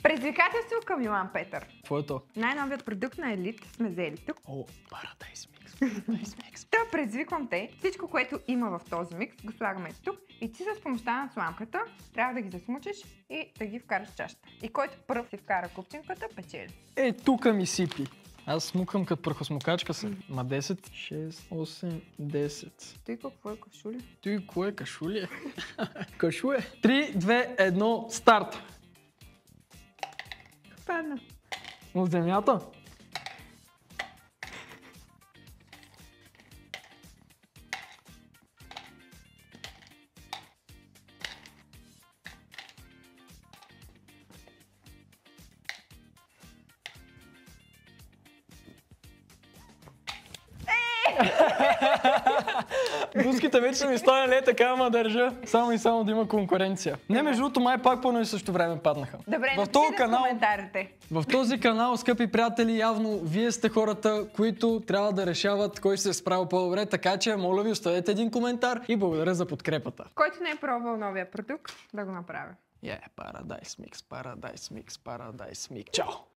Предизвикателство към Йоан Петър. Какво е то? Най-новият продукт на Елит сме взели тук. О, Paradise Mix. Та предизвиквам те. Всичко, което има в този микс, го слагаме тук и ти с помощта на сламката трябва да ги засмучиш и да ги вкараш в чашата. И който първ си вкара купчинката, печели. Е, тука ми сипи. Аз смукам като прахосмукачка се. Ма 10, 6, 8, 10. Той какво е кашули? Той кое е кашули? Кашу е. 3, 2, 1, старт! Падна. От земята? Буските вече са ми станали така, ама държа. Само и само да има конкуренция. Не, между другото, май пак по едно и също време паднаха. Добре, в този напишете в коментарите. В този канал, скъпи приятели, явно вие сте хората, които трябва да решават кой се е справил по-добре, така че моля ви, оставете един коментар и благодаря за подкрепата. Който не е пробвал новия продукт, да го направя. Paradise Mix, Paradise Mix, Paradise Mix. Чао!